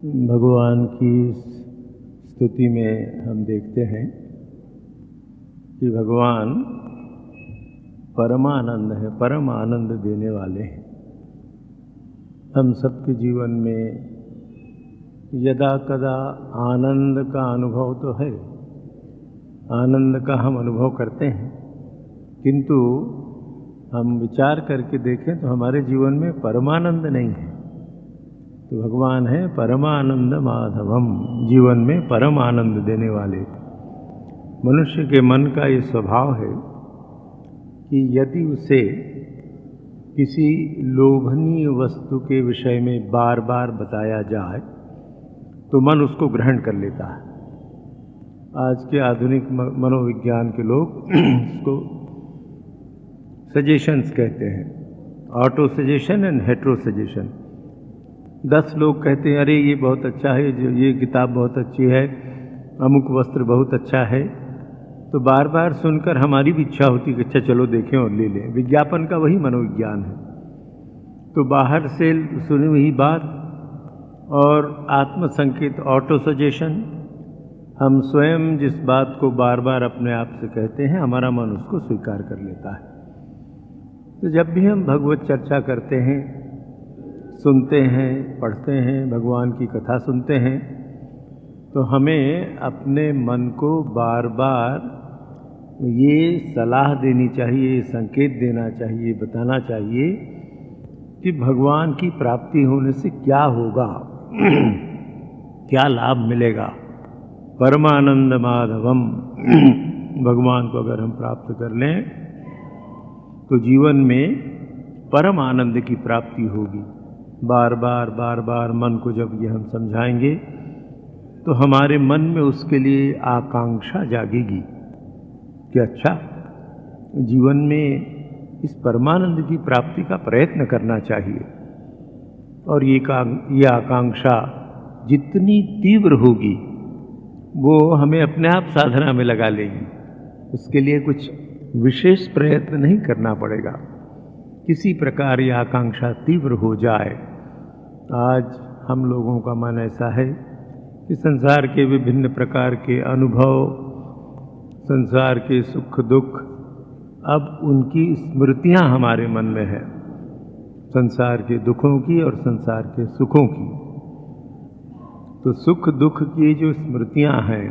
भगवान की स्तुति में हम देखते हैं कि भगवान परमानंद है, परम आनंद देने वाले हैं। हम सबके जीवन में यदा कदा आनंद का अनुभव तो है, आनंद का हम अनुभव करते हैं, किंतु हम विचार करके देखें तो हमारे जीवन में परमानंद नहीं है। तो भगवान है परमानंद माधवम, जीवन में परम आनंद देने वाले। मनुष्य के मन का ये स्वभाव है कि यदि उसे किसी लोभनीय वस्तु के विषय में बार बार बताया जाए तो मन उसको ग्रहण कर लेता है। आज के आधुनिक मनोविज्ञान के लोग उसको सजेशंस कहते हैं, auto suggestion and hetero suggestion. 10 लोग कहते हैं अरे ये बहुत अच्छा है, जो ये किताब बहुत अच्छी है, अमुक वस्त्र बहुत अच्छा है, तो बार बार सुनकर हमारी भी इच्छा होती कि अच्छा चलो देखें और ले लें। विज्ञापन का वही मनोविज्ञान है। तो बाहर से सुनी हुई बात और आत्मसंकेत ऑटो सजेशन, हम स्वयं जिस बात को बार बार अपने आप से कहते हैं, हमारा मन उसको स्वीकार कर लेता है। तो जब भी हम भगवत चर्चा करते हैं, सुनते हैं, पढ़ते हैं, भगवान की कथा सुनते हैं, तो हमें अपने मन को बार बार ये सलाह देनी चाहिए, संकेत देना चाहिए, बताना चाहिए कि भगवान की प्राप्ति होने से क्या होगा, क्या लाभ मिलेगा। परमानंद माधवम, भगवान को अगर हम प्राप्त कर लें तो जीवन में परम आनंद की प्राप्ति होगी। बार बार मन को जब ये हम समझाएंगे तो हमारे मन में उसके लिए आकांक्षा जागेगी कि अच्छा, जीवन में इस परमानंद की प्राप्ति का प्रयत्न करना चाहिए। और ये आकांक्षा जितनी तीव्र होगी वो हमें अपने आप साधना में लगा लेगी। उसके लिए कुछ विशेष प्रयत्न नहीं करना पड़ेगा। किसी प्रकार यह आकांक्षा तीव्र हो जाए। आज हम लोगों का मन ऐसा है कि संसार के विभिन्न प्रकार के अनुभव, संसार के सुख दुख, अब उनकी स्मृतियां हमारे मन में है, संसार के दुखों की और संसार के सुखों की। तो सुख दुख की जो स्मृतियां हैं,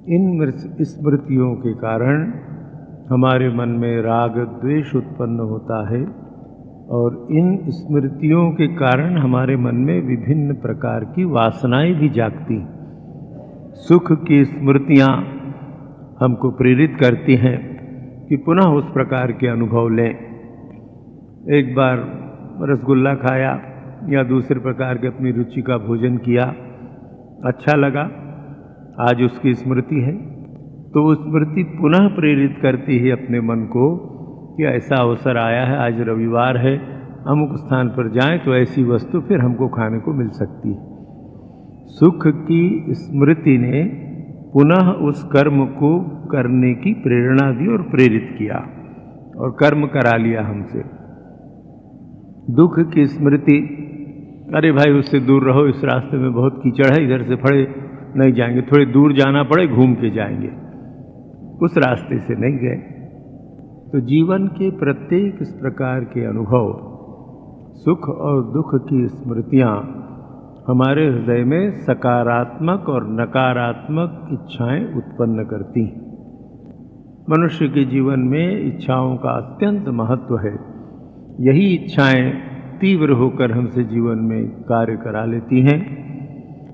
इन स्मृतियों के कारण हमारे मन में राग द्वेष उत्पन्न होता है और इन स्मृतियों के कारण हमारे मन में विभिन्न प्रकार की वासनाएं भी जागती। सुख की स्मृतियां हमको प्रेरित करती हैं कि पुनः उस प्रकार के अनुभव लें। एक बार रसगुल्ला खाया या दूसरे प्रकार के अपनी रुचि का भोजन किया, अच्छा लगा, आज उसकी स्मृति है, तो वो स्मृति पुनः प्रेरित करती है अपने मन को कि ऐसा अवसर आया है, आज रविवार है, अमुक स्थान पर जाएं तो ऐसी वस्तु फिर हमको खाने को मिल सकती है। सुख की स्मृति ने पुनः उस कर्म को करने की प्रेरणा दी और प्रेरित किया और कर्म करा लिया हमसे। दुख की स्मृति, अरे भाई उससे दूर रहो, इस रास्ते में बहुत कीचड़ है, इधर से फड़े नहीं जाएंगे, थोड़े दूर जाना पड़े, घूम के जाएंगे, उस रास्ते से नहीं गए। तो जीवन के प्रत्येक इस प्रकार के अनुभव, सुख और दुख की स्मृतियां हमारे हृदय में सकारात्मक और नकारात्मक इच्छाएं उत्पन्न करती हैं। मनुष्य के जीवन में इच्छाओं का अत्यंत महत्व है। यही इच्छाएं तीव्र होकर हमसे जीवन में कार्य करा लेती हैं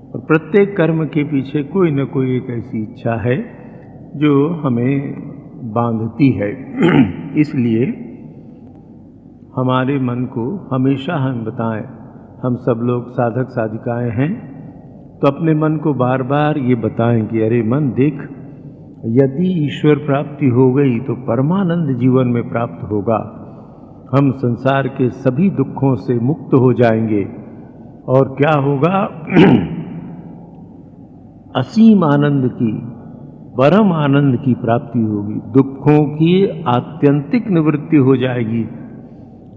और प्रत्येक कर्म के पीछे कोई न कोई एक ऐसी इच्छा है जो हमें बांधती है। इसलिए हमारे मन को हमेशा हम बताएं, हम सब लोग साधक साधिकाएं हैं, तो अपने मन को बार बार ये बताएं कि अरे मन देख, यदि ईश्वर प्राप्ति हो गई तो परमानंद जीवन में प्राप्त होगा। हम संसार के सभी दुखों से मुक्त हो जाएंगे और क्या होगा, असीम आनंद की, परम आनंद की प्राप्ति होगी। दुखों की आत्यंतिक निवृत्ति हो जाएगी।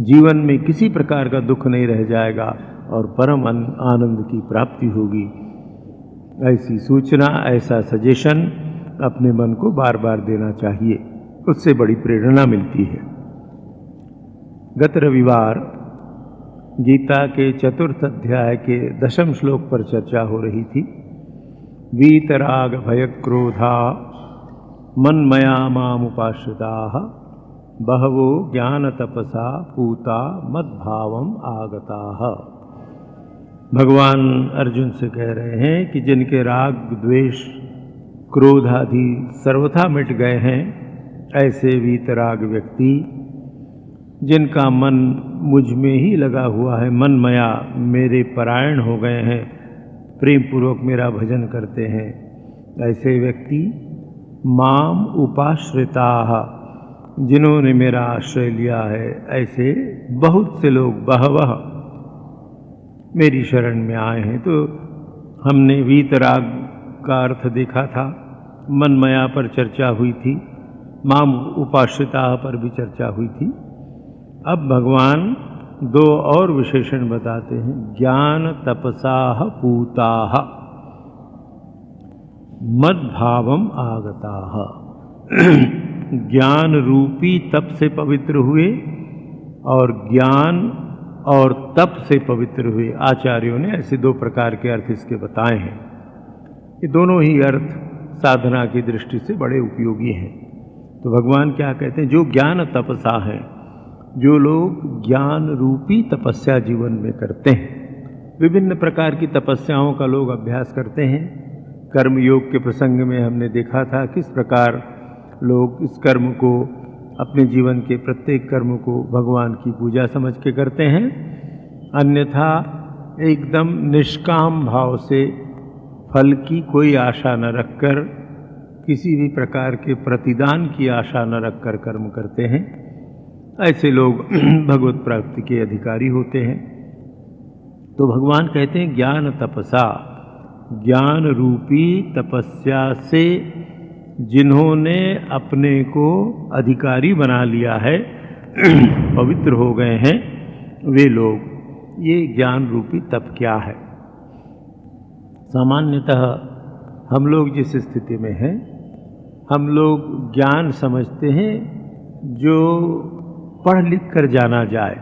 जीवन में किसी प्रकार का दुख नहीं रह जाएगा और परम आनंद की प्राप्ति होगी। ऐसी सूचना, ऐसा सजेशन अपने मन को बार बार देना चाहिए, उससे बड़ी प्रेरणा मिलती है। गत रविवार गीता के 4th अध्याय के 10वें श्लोक पर चर्चा हो रही थी। वीतराग भय क्रोधा मन्मया मामुपाश्रिताः बहवो ज्ञान तपसा पूता मद्भावम आगताः। भगवान अर्जुन से कह रहे हैं कि जिनके राग द्वेष क्रोध आदि सर्वथा मिट गए हैं, ऐसे वीतराग व्यक्ति जिनका मन मुझ में ही लगा हुआ है, मनमया मेरे परायण हो गए हैं, प्रेम पूर्वक मेरा भजन करते हैं, ऐसे व्यक्ति माम उपाश्रिताः, जिन्होंने मेरा आश्रय लिया है, ऐसे बहुत से लोग बहवः मेरी शरण में आए हैं। तो हमने वीतराग का अर्थ देखा था, मनमया पर चर्चा हुई थी, माम उपाश्रिताः पर भी चर्चा हुई थी। अब भगवान 2 और विशेषण बताते हैं, ज्ञान तपसाः पूताः मद्भावम आगताः। ज्ञान रूपी तप से पवित्र हुए और ज्ञान और तप से पवित्र हुए। आचार्यों ने ऐसे 2 प्रकार के अर्थ इसके बताए हैं। ये दोनों ही अर्थ साधना की दृष्टि से बड़े उपयोगी हैं। तो भगवान क्या कहते हैं, जो ज्ञान तपसा हैं, जो लोग ज्ञान रूपी तपस्या जीवन में करते हैं, विभिन्न प्रकार की तपस्याओं का लोग अभ्यास करते हैं। कर्म योग के प्रसंग में हमने देखा था किस प्रकार लोग इस कर्म को, अपने जीवन के प्रत्येक कर्म को भगवान की पूजा समझ के करते हैं, अन्यथा एकदम निष्काम भाव से फल की कोई आशा न रखकर, किसी भी प्रकार के प्रतिदान की आशा न रखकर कर्म करते हैं। ऐसे लोग भगवत प्राप्ति के अधिकारी होते हैं। तो भगवान कहते हैं ज्ञान तपसा, ज्ञान रूपी तपस्या से जिन्होंने अपने को अधिकारी बना लिया है, पवित्र हो गए हैं, वे लोग। ये ज्ञान रूपी तप क्या है? सामान्यतः हम लोग जिस स्थिति में हैं, हम लोग ज्ञान समझते हैं जो पढ़ लिख कर जाना जाए।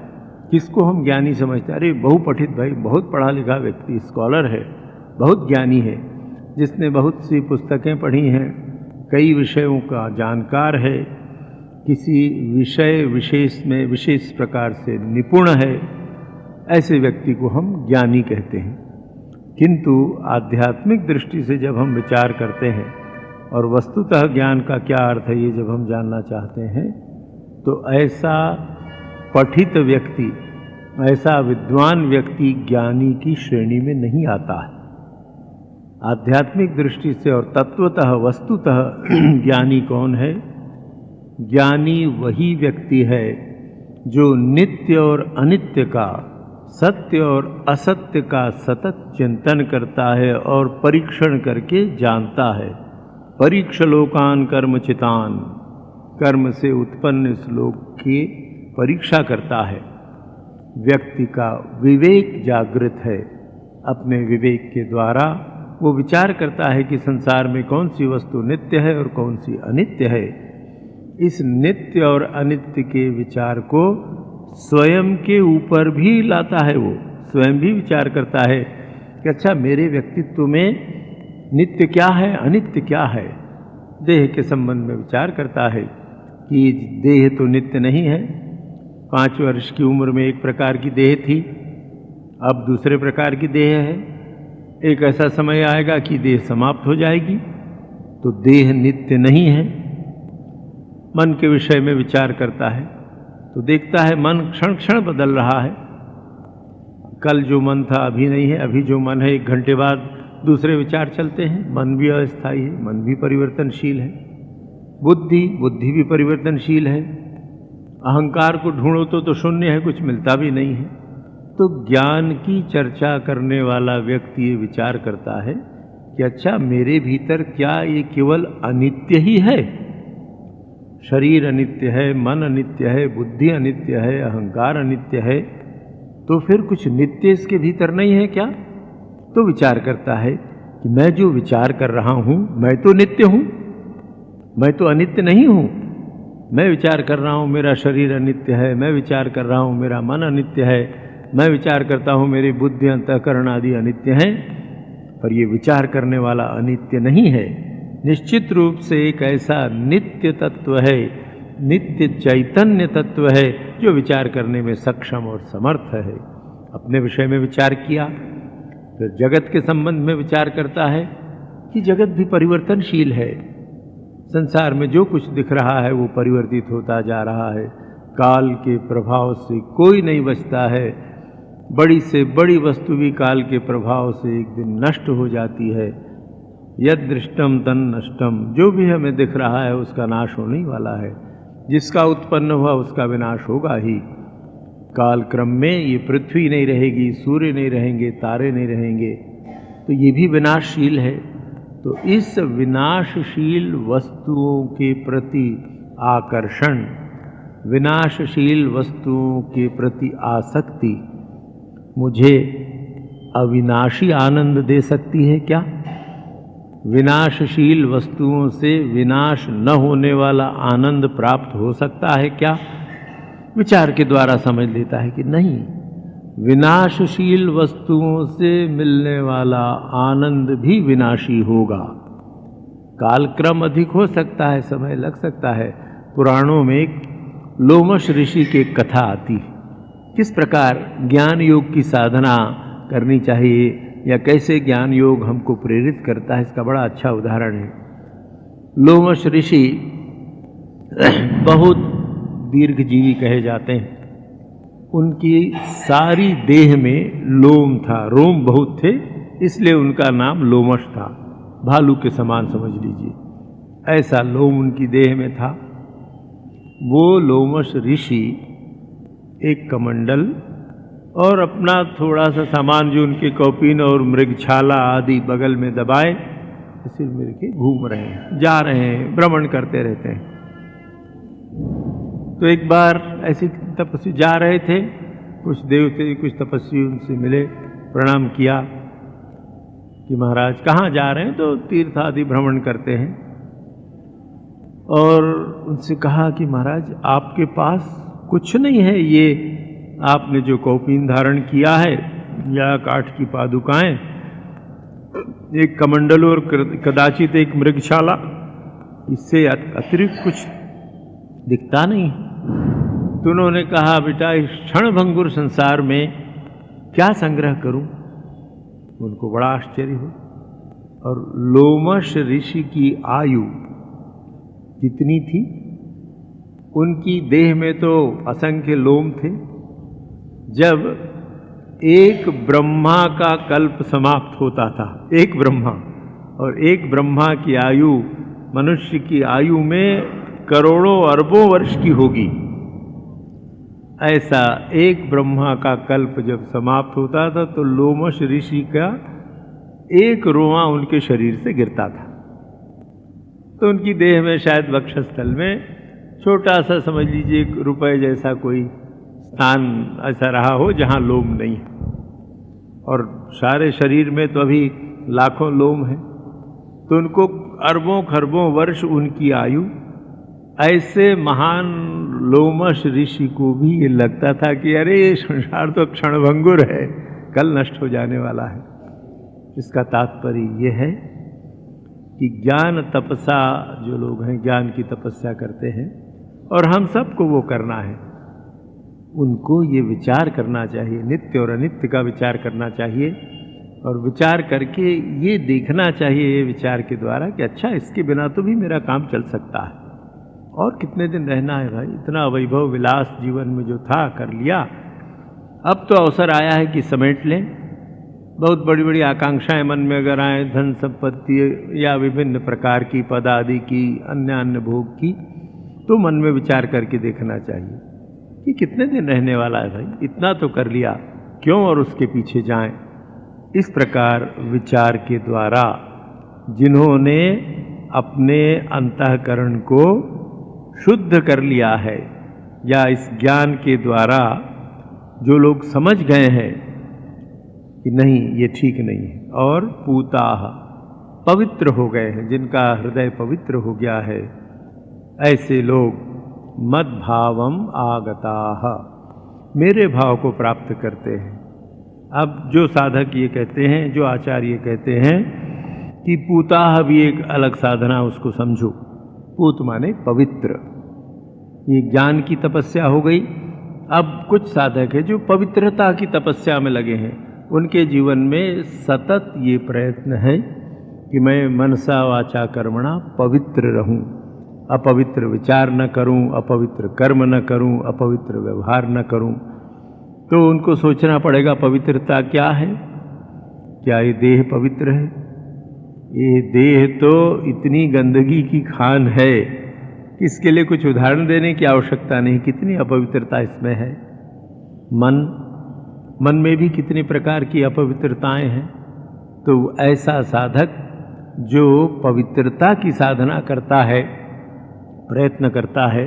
किसको हम ज्ञानी समझते हैं? अरे बहुपठित भाई, बहुत पढ़ा लिखा व्यक्ति, स्कॉलर है, बहुत ज्ञानी है, जिसने बहुत सी पुस्तकें पढ़ी हैं, कई विषयों का जानकार है, किसी विषय विशेष में विशेष प्रकार से निपुण है, ऐसे व्यक्ति को हम ज्ञानी कहते हैं। किंतु आध्यात्मिक दृष्टि से जब हम विचार करते हैं और वस्तुतः ज्ञान का क्या अर्थ है ये जब हम जानना चाहते हैं, तो ऐसा पठित व्यक्ति, ऐसा विद्वान व्यक्ति ज्ञानी की श्रेणी में नहीं आता है। आध्यात्मिक दृष्टि से और तत्वतः वस्तुतः ज्ञानी कौन है? ज्ञानी वही व्यक्ति है जो नित्य और अनित्य का, सत्य और असत्य का सतत चिंतन करता है और परीक्षण करके जानता है। परीक्ष लोकान कर्मचितान, कर्म से उत्पन्न इस लोक की परीक्षा करता है। व्यक्ति का विवेक जागृत है, अपने विवेक के द्वारा वो विचार करता है कि संसार में कौन सी वस्तु नित्य है और कौन सी अनित्य है। इस नित्य और अनित्य के विचार को स्वयं के ऊपर भी लाता है। वो स्वयं भी विचार करता है कि अच्छा, मेरे व्यक्तित्व में नित्य क्या है, अनित्य क्या है। देह के संबंध में विचार करता है कि देह तो नित्य नहीं है। 5 वर्ष की उम्र में एक प्रकार की देह थी, अब दूसरे प्रकार की देह है। एक ऐसा समय आएगा कि देह समाप्त हो जाएगी, तो देह नित्य नहीं है। मन के विषय में विचार करता है तो देखता है मन क्षण क्षण बदल रहा है। कल जो मन था अभी नहीं है, अभी जो मन है 1 घंटे बाद दूसरे विचार चलते हैं। मन भी अस्थायी है, मन भी परिवर्तनशील है। बुद्धि भी परिवर्तनशील है। अहंकार को ढूंढो तो शून्य है, कुछ मिलता भी नहीं है। तो ज्ञान की चर्चा करने वाला व्यक्ति ये विचार करता है कि अच्छा, मेरे भीतर क्या ये केवल अनित्य ही है? शरीर अनित्य है, मन अनित्य है, बुद्धि अनित्य है, अहंकार अनित्य है, तो फिर कुछ नित्य इसके भीतर नहीं है क्या? तो विचार करता है कि मैं जो विचार कर रहा हूं मैं तो नित्य हूं, मैं तो अनित्य नहीं हूं। मैं विचार कर रहा हूं मेरा शरीर अनित्य है, मैं विचार कर रहा हूं मेरा मन अनित्य है, मैं विचार करता हूं मेरी बुद्धि अंतःकरण आदि अनित्य हैं, पर ये विचार करने वाला अनित्य नहीं है। निश्चित रूप से एक ऐसा नित्य तत्व है, नित्य चैतन्य तत्व है जो विचार करने में सक्षम और समर्थ है। अपने विषय में विचार किया, फिर जगत के संबंध में विचार करता है कि जगत भी परिवर्तनशील है। संसार में जो कुछ दिख रहा है वो परिवर्तित होता जा रहा है, काल के प्रभाव से कोई नहीं बचता है। बड़ी से बड़ी वस्तु भी काल के प्रभाव से एक दिन नष्ट हो जाती है। यद दृष्टम तन नष्टम, जो भी हमें दिख रहा है उसका नाश होने वाला है, जिसका उत्पन्न हुआ उसका विनाश होगा ही। काल क्रम में ये पृथ्वी नहीं रहेगी, सूर्य नहीं रहेंगे, तारे नहीं रहेंगे, तो ये भी विनाशशील है। तो इस विनाशशील वस्तुओं के प्रति आकर्षण, विनाशशील वस्तुओं के प्रति आसक्ति मुझे अविनाशी आनंद दे सकती है क्या? विनाशशील वस्तुओं से विनाश न होने वाला आनंद प्राप्त हो सकता है क्या? विचार के द्वारा समझ लेता है कि नहीं, विनाशशील वस्तुओं से मिलने वाला आनंद भी विनाशी होगा। कालक्रम अधिक हो सकता है, समय लग सकता है। पुराणों में एक लोमश ऋषि की कथा आती है, किस प्रकार ज्ञान योग की साधना करनी चाहिए या कैसे ज्ञान योग हमको प्रेरित करता है, इसका बड़ा अच्छा उदाहरण है। लोमश ऋषि बहुत दीर्घजीवी कहे जाते हैं। उनकी सारी देह में लोम था, रोम बहुत थे, इसलिए उनका नाम लोमश था। भालू के समान समझ लीजिए, ऐसा लोम उनकी देह में था। वो लोमश ऋषि एक कमंडल और अपना थोड़ा सा सामान जो उनके कौपीन और मृगछाला आदि बगल में दबाए सिर मेरे के घूम रहे हैं, जा रहे हैं, भ्रमण करते रहते हैं। तो एक बार ऐसे तपस्वी जा रहे थे, कुछ देवते कुछ तपस्वी उनसे मिले, प्रणाम किया कि महाराज कहाँ जा रहे हैं? तो तीर्थ आदि भ्रमण करते हैं। और उनसे कहा कि महाराज आपके पास कुछ नहीं है, ये आपने जो कौपीन धारण किया है या काठ की पादुकाएं, एक कमंडल और कदाचित एक मृगशाला, इससे अतिरिक्त कुछ दिखता नहीं। तो उन्होंने कहा बेटा इस क्षणभंगुर संसार में क्या संग्रह करूं? उनको बड़ा आश्चर्य हो। और लोमश ऋषि की आयु कितनी थी? उनकी देह में तो असंख्य लोम थे। जब एक ब्रह्मा का कल्प समाप्त होता था, एक ब्रह्मा, और एक ब्रह्मा की आयु मनुष्य की आयु में करोड़ों अरबों वर्ष की होगी, ऐसा एक ब्रह्मा का कल्प जब समाप्त होता था तो लोमश ऋषि का एक रोआ उनके शरीर से गिरता था। तो उनकी देह में शायद वक्षस्थल में छोटा सा समझ लीजिए रुपए जैसा कोई स्थान ऐसा रहा हो जहाँ लोम नहीं है, और सारे शरीर में तो अभी लाखों लोम है। तो उनको अरबों खरबों वर्ष उनकी आयु। ऐसे महान लोमश ऋषि को भी ये लगता था कि अरे ये संसार तो क्षणभंगुर है, कल नष्ट हो जाने वाला है। इसका तात्पर्य ये है कि ज्ञान तपसा जो लोग हैं, ज्ञान की तपस्या करते हैं, और हम सबको वो करना है, उनको ये विचार करना चाहिए, नित्य और अनित्य का विचार करना चाहिए, और विचार करके ये देखना चाहिए ये विचार के द्वारा कि अच्छा इसके बिना तो भी मेरा काम चल सकता है, और कितने दिन रहना है भाई, इतना वैभव विलास जीवन में जो था कर लिया, अब तो अवसर आया है कि समेट लें। बहुत बड़ी बड़ी आकांक्षाएं मन में अगर आए, धन संपत्ति या विभिन्न प्रकार की पद आदि की, अन्य भोग की, तो मन में विचार करके देखना चाहिए कि कितने दिन रहने वाला है भाई, इतना तो कर लिया, क्यों और उसके पीछे जाएं। इस प्रकार विचार के द्वारा जिन्होंने अपने अंतःकरण को शुद्ध कर लिया है, या इस ज्ञान के द्वारा जो लोग समझ गए हैं कि नहीं ये ठीक नहीं है, और पूताः पवित्र हो गए हैं, जिनका हृदय पवित्र हो गया है, ऐसे लोग मद्भावम आगताः मेरे भाव को प्राप्त करते हैं। अब जो साधक ये कहते हैं, जो आचार्य कहते हैं कि पूताः भी एक अलग साधना, उसको समझो। पूत माने पवित्र, ये ज्ञान की तपस्या हो गई। अब कुछ साधक है जो पवित्रता की तपस्या में लगे हैं, उनके जीवन में सतत ये प्रयत्न है कि मैं मनसा वाचा कर्मणा पवित्र रहूं, अपवित्र विचार न करूं, अपवित्र कर्म न करूं, अपवित्र व्यवहार न करूं। तो उनको सोचना पड़ेगा पवित्रता क्या है। क्या ये देह पवित्र है? ये देह तो इतनी गंदगी की खान है कि इसके लिए कुछ उदाहरण देने की आवश्यकता नहीं, कितनी अपवित्रता इसमें है। मन में भी कितनी प्रकार की अपवित्रताएं हैं। तो ऐसा साधक जो पवित्रता की साधना करता है, प्रयत्न करता है,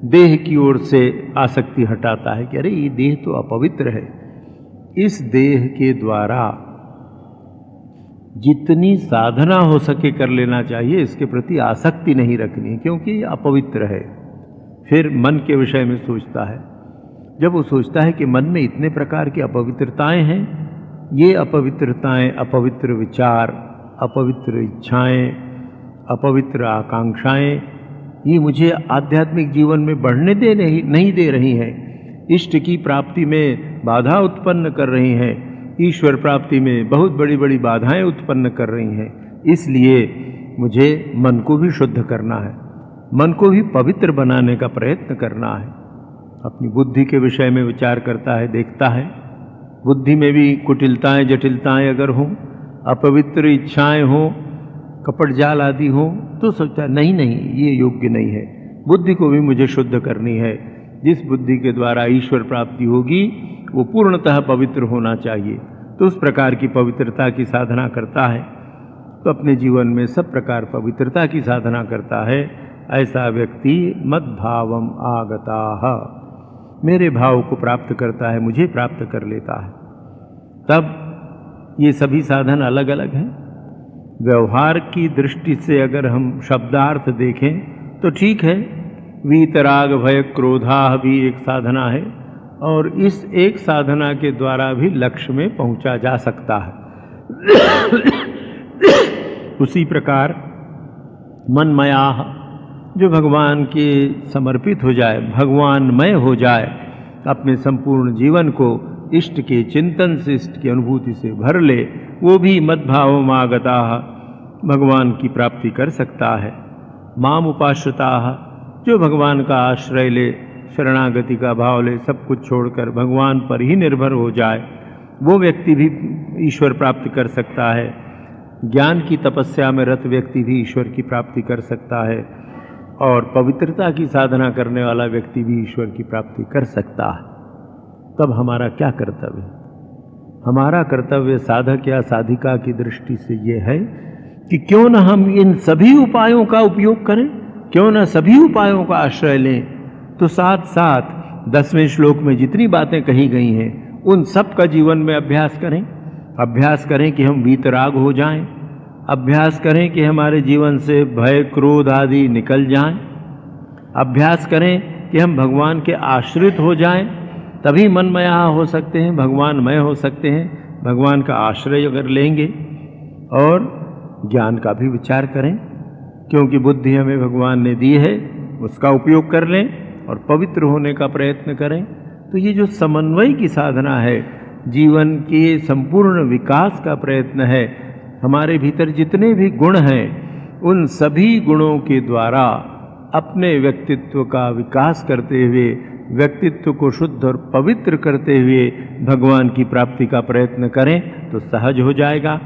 देह की ओर से आसक्ति हटाता है कि अरे ये देह तो अपवित्र है, इस देह के द्वारा जितनी साधना हो सके कर लेना चाहिए, इसके प्रति आसक्ति नहीं रखनी, क्योंकि ये अपवित्र है। फिर मन के विषय में सोचता है। जब वो सोचता है कि मन में इतने प्रकार की अपवित्रताएं हैं, ये अपवित्रताएं, अपवित्र विचार, अपवित्र इच्छाएं, अपवित्र आकांक्षाएं, ये मुझे आध्यात्मिक जीवन में बढ़ने नहीं दे रही हैं, इष्ट की प्राप्ति में बाधा उत्पन्न कर रही हैं, ईश्वर प्राप्ति में बहुत बड़ी बड़ी बाधाएं उत्पन्न कर रही हैं। इसलिए मुझे मन को भी शुद्ध करना है, मन को भी पवित्र बनाने का प्रयत्न करना है। अपनी बुद्धि के विषय में विचार करता है, देखता है बुद्धि में भी कुटिलताएं, जटिलताएं अगर हों, अपवित्र इच्छाएं हों, कपट जाल आदि हो, तो सोचता नहीं ये योग्य नहीं है, बुद्धि को भी मुझे शुद्ध करनी है। जिस बुद्धि के द्वारा ईश्वर प्राप्ति होगी वो पूर्णतः पवित्र होना चाहिए। तो उस प्रकार की पवित्रता की साधना करता है। तो अपने जीवन में सब प्रकार पवित्रता की साधना करता है। ऐसा व्यक्ति मद्भावम आगताः मेरे भाव को प्राप्त करता है, मुझे प्राप्त कर लेता है। तब ये सभी साधन अलग अलग हैं। व्यवहार की दृष्टि से अगर हम शब्दार्थ देखें तो ठीक है, वीतराग भय क्रोधाः भी एक साधना है, और इस एक साधना के द्वारा भी लक्ष्य में पहुंचा जा सकता है। उसी प्रकार मनमयाः जो भगवान के समर्पित हो जाए, भगवानमय हो जाए, अपने संपूर्ण जीवन को इष्ट के चिंतन से, इष्ट की अनुभूति से भर ले, वो भी मद्भावम आगताः भगवान की प्राप्ति कर सकता है। माम उपाश्रिताः जो भगवान का आश्रय ले, शरणागति का भाव ले, सब कुछ छोड़कर भगवान पर ही निर्भर हो जाए, वो व्यक्ति भी ईश्वर प्राप्ति कर सकता है। ज्ञान की तपस्या में रत व्यक्ति भी ईश्वर की प्राप्ति कर सकता है, और पवित्रता की साधना करने वाला व्यक्ति भी ईश्वर की प्राप्ति कर सकता है। तब हमारा क्या कर्तव्य है? हमारा कर्तव्य साधक या साधिका की दृष्टि से ये है कि क्यों न हम इन सभी उपायों का उपयोग करें, क्यों न सभी उपायों का आश्रय लें। तो साथ साथ 10वें श्लोक में जितनी बातें कही गई हैं उन सब का जीवन में अभ्यास करें। अभ्यास करें कि हम वीतराग हो जाएं, अभ्यास करें कि हमारे जीवन से भय क्रोध आदि निकल जाएं, अभ्यास करें कि हम भगवान के आश्रित हो जाएं, तभी मनमया हो सकते हैं, भगवानमय हो सकते हैं। भगवान का आश्रय अगर लेंगे, और ज्ञान का भी विचार करें, क्योंकि बुद्धि हमें भगवान ने दी है, उसका उपयोग कर लें और पवित्र होने का प्रयत्न करें। तो ये जो समन्वय की साधना है, जीवन के संपूर्ण विकास का प्रयत्न है, हमारे भीतर जितने भी गुण हैं उन सभी गुणों के द्वारा अपने व्यक्तित्व का विकास करते हुए, व्यक्तित्व को शुद्ध और पवित्र करते हुए भगवान की प्राप्ति का प्रयत्न करें तो सहज हो जाएगा।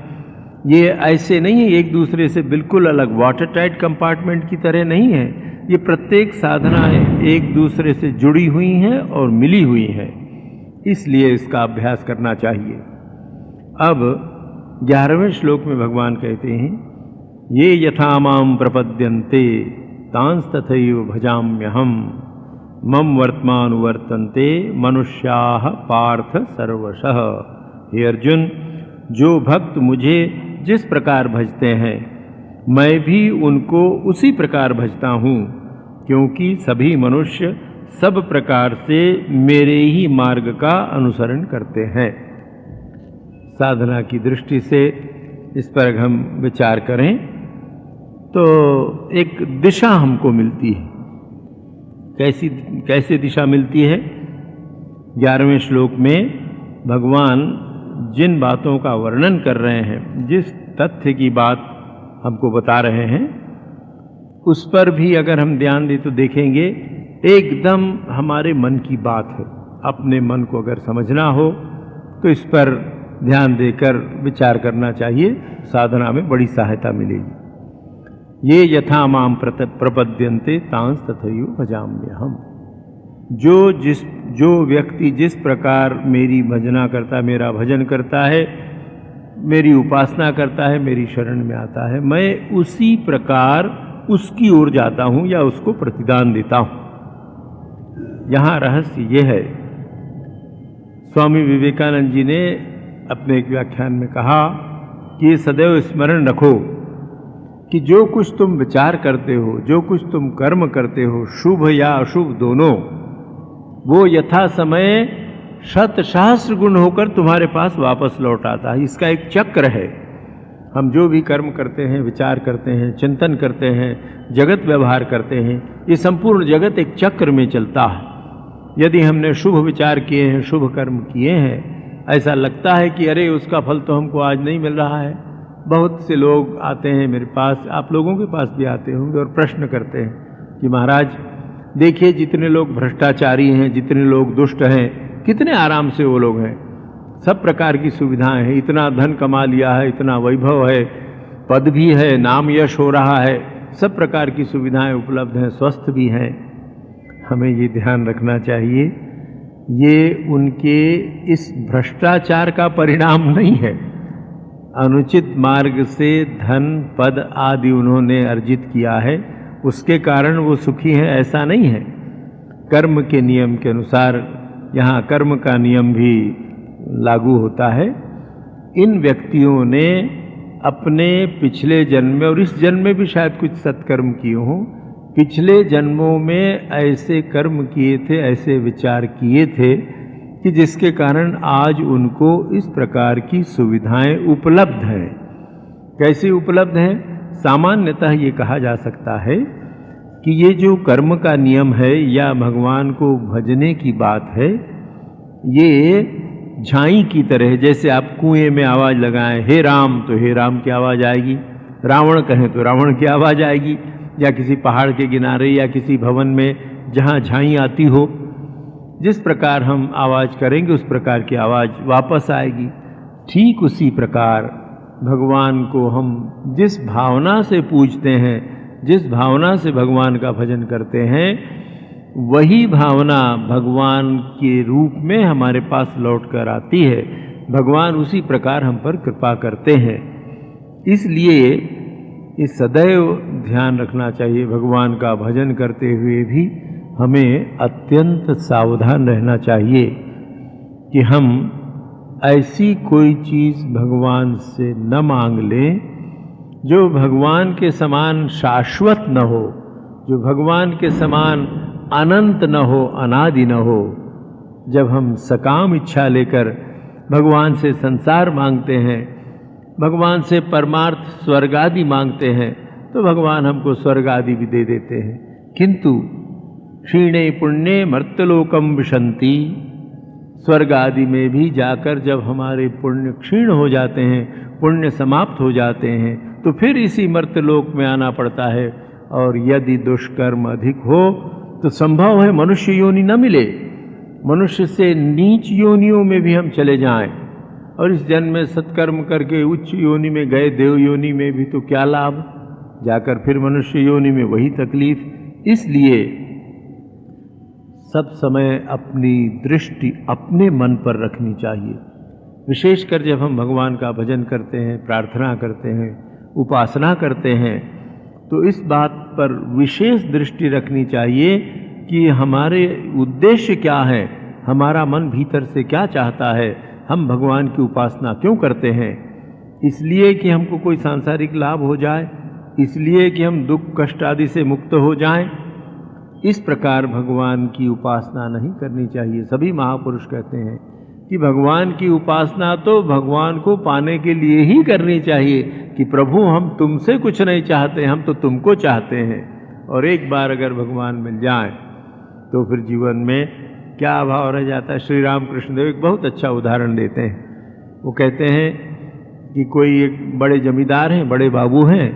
ये ऐसे नहीं है एक दूसरे से बिल्कुल अलग, वाटर टाइट कंपार्टमेंट की तरह नहीं है। ये प्रत्येक साधनाएं एक दूसरे से जुड़ी हुई हैं और मिली हुई हैं, इसलिए इसका अभ्यास करना चाहिए। अब 11वें श्लोक में भगवान कहते हैं, ये यथा मां प्रपद्यन्ते तांस्तथैव भजाम्यहम् मम वर्तमानुवर्तन्ते मनुष्याः पार्थ सर्वशः। हे अर्जुन, जो भक्त मुझे जिस प्रकार भजते हैं मैं भी उनको उसी प्रकार भजता हूँ, क्योंकि सभी मनुष्य सब प्रकार से मेरे ही मार्ग का अनुसरण करते हैं। साधना की दृष्टि से इस पर हम विचार करें तो एक दिशा हमको मिलती है। कैसे दिशा मिलती है? 11वें श्लोक में भगवान जिन बातों का वर्णन कर रहे हैं, जिस तथ्य की बात हमको बता रहे हैं, उस पर भी अगर हम ध्यान दें तो देखेंगे एकदम हमारे मन की बात है। अपने मन को अगर समझना हो तो इस पर ध्यान देकर विचार करना चाहिए, साधना में बड़ी सहायता मिलेगी। ये यथा माम प्रपद्यन्ते तांस तथैव भजाम्यहम्। जो व्यक्ति जिस प्रकार मेरी भजना करता, मेरा भजन करता है, मेरी उपासना करता है, मेरी शरण में आता है, मैं उसी प्रकार उसकी ओर जाता हूँ या उसको प्रतिदान देता हूँ। यहाँ रहस्य ये है। स्वामी विवेकानंद जी ने अपने एक व्याख्यान में कहा कि ये सदैव स्मरण रखो कि जो कुछ तुम विचार करते हो, जो कुछ तुम कर्म करते हो, शुभ या अशुभ दोनों, वो यथा समय शत सहस्र गुण होकर तुम्हारे पास वापस लौट आता है। इसका एक चक्र है। हम जो भी कर्म करते हैं, विचार करते हैं, चिंतन करते हैं, जगत व्यवहार करते हैं, ये संपूर्ण जगत एक चक्र में चलता है। यदि हमने शुभ विचार किए हैं, शुभ कर्म किए हैं, ऐसा लगता है कि अरे उसका फल तो हमको आज नहीं मिल रहा है। बहुत से लोग आते हैं मेरे पास, आप लोगों के पास भी आते होंगे, और प्रश्न करते हैं कि महाराज देखिए, जितने लोग भ्रष्टाचारी हैं, जितने लोग दुष्ट हैं, कितने आराम से वो लोग हैं, सब प्रकार की सुविधाएं हैं, इतना धन कमा लिया है, इतना वैभव है, पद भी है, नाम यश हो रहा है, सब प्रकार की सुविधाएं उपलब्ध हैं, स्वस्थ भी हैं। हमें ये ध्यान रखना चाहिए, ये उनके इस भ्रष्टाचार का परिणाम नहीं है। अनुचित मार्ग से धन पद आदि उन्होंने अर्जित किया है, उसके कारण वो सुखी हैं, ऐसा नहीं है। कर्म के नियम के अनुसार यहाँ कर्म का नियम भी लागू होता है। इन व्यक्तियों ने अपने पिछले जन्म में और इस जन्म में भी शायद कुछ सत्कर्म किए हों, पिछले जन्मों में ऐसे कर्म किए थे, ऐसे विचार किए थे कि जिसके कारण आज उनको इस प्रकार की सुविधाएं उपलब्ध हैं। कैसे उपलब्ध हैं? सामान्यतः ये कहा जा सकता है कि ये जो कर्म का नियम है या भगवान को भजने की बात है, ये झाई की तरह, जैसे आप कुएं में आवाज़ लगाएं हे राम, तो हे राम की आवाज़ आएगी, रावण कहें तो रावण की आवाज़ आएगी, या किसी पहाड़ के किनारे या किसी भवन में जहाँ झाई आती हो, जिस प्रकार हम आवाज़ करेंगे उस प्रकार की आवाज़ वापस आएगी। ठीक उसी प्रकार भगवान को हम जिस भावना से पूजते हैं, जिस भावना से भगवान का भजन करते हैं, वही भावना भगवान के रूप में हमारे पास लौट कर आती है। भगवान उसी प्रकार हम पर कृपा करते हैं। इसलिए ये सदैव ध्यान रखना चाहिए, भगवान का भजन करते हुए भी हमें अत्यंत सावधान रहना चाहिए कि हम ऐसी कोई चीज़ भगवान से न मांग लें जो भगवान के समान शाश्वत न हो, जो भगवान के समान अनंत न हो, अनादि न हो। जब हम सकाम इच्छा लेकर भगवान से संसार मांगते हैं, भगवान से परमार्थ स्वर्ग आदि मांगते हैं, तो भगवान हमको स्वर्ग आदि भी दे देते हैं। किंतु क्षीणे पुण्ये मर्त्यलोकम विशन्ति, स्वर्ग आदि में भी जाकर जब हमारे पुण्य क्षीण हो जाते हैं, पुण्य समाप्त हो जाते हैं, तो फिर इसी मर्त्यलोक में आना पड़ता है। और यदि दुष्कर्म अधिक हो तो संभव है मनुष्य योनि न मिले, मनुष्य से नीच योनियों में भी हम चले जाएं, और इस जन्म में सत्कर्म करके उच्च योनि में गए, देव योनि में भी तो क्या लाभ, जाकर फिर मनुष्य योनि में वही तकलीफ। इसलिए सब समय अपनी दृष्टि अपने मन पर रखनी चाहिए। विशेषकर जब हम भगवान का भजन करते हैं, प्रार्थना करते हैं, उपासना करते हैं, तो इस बात पर विशेष दृष्टि रखनी चाहिए कि हमारे उद्देश्य क्या है, हमारा मन भीतर से क्या चाहता है, हम भगवान की उपासना क्यों करते हैं। इसलिए कि हमको कोई सांसारिक लाभ हो जाए, इसलिए कि हम दुख कष्ट आदि से मुक्त हो जाएं। इस प्रकार भगवान की उपासना नहीं करनी चाहिए। सभी महापुरुष कहते हैं कि भगवान की उपासना तो भगवान को पाने के लिए ही करनी चाहिए कि प्रभु हम तुमसे कुछ नहीं चाहते, हम तो तुमको चाहते हैं। और एक बार अगर भगवान मिल जाए तो फिर जीवन में क्या अभाव रह जाता है। श्री राम कृष्ण देव एक बहुत अच्छा उदाहरण देते हैं। वो कहते हैं कि कोई एक बड़े जमींदार हैं, बड़े बाबू हैं,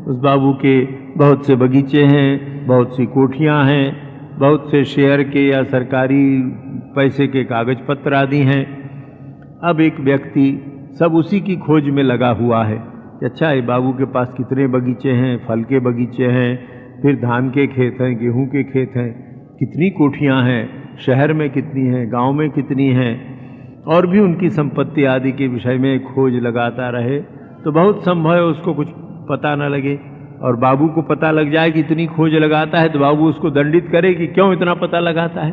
उस बाबू के बहुत से बगीचे हैं, बहुत सी कोठियाँ हैं, बहुत से शेयर के या सरकारी पैसे के कागज पत्र आदि हैं। अब एक व्यक्ति सब उसी की खोज में लगा हुआ है कि अच्छा ये बाबू के पास कितने बगीचे हैं, फल के बगीचे हैं, फिर धान के खेत हैं, गेहूं के खेत हैं, कितनी कोठियाँ हैं, शहर में कितनी हैं, गांव में कितनी हैं, और भी उनकी संपत्ति आदि के विषय में खोज लगाता रहे तो बहुत संभव है उसको कुछ पता न लगे। और बाबू को पता लग जाए कि इतनी खोज लगाता है तो बाबू उसको दंडित करे कि क्यों इतना पता लगाता है।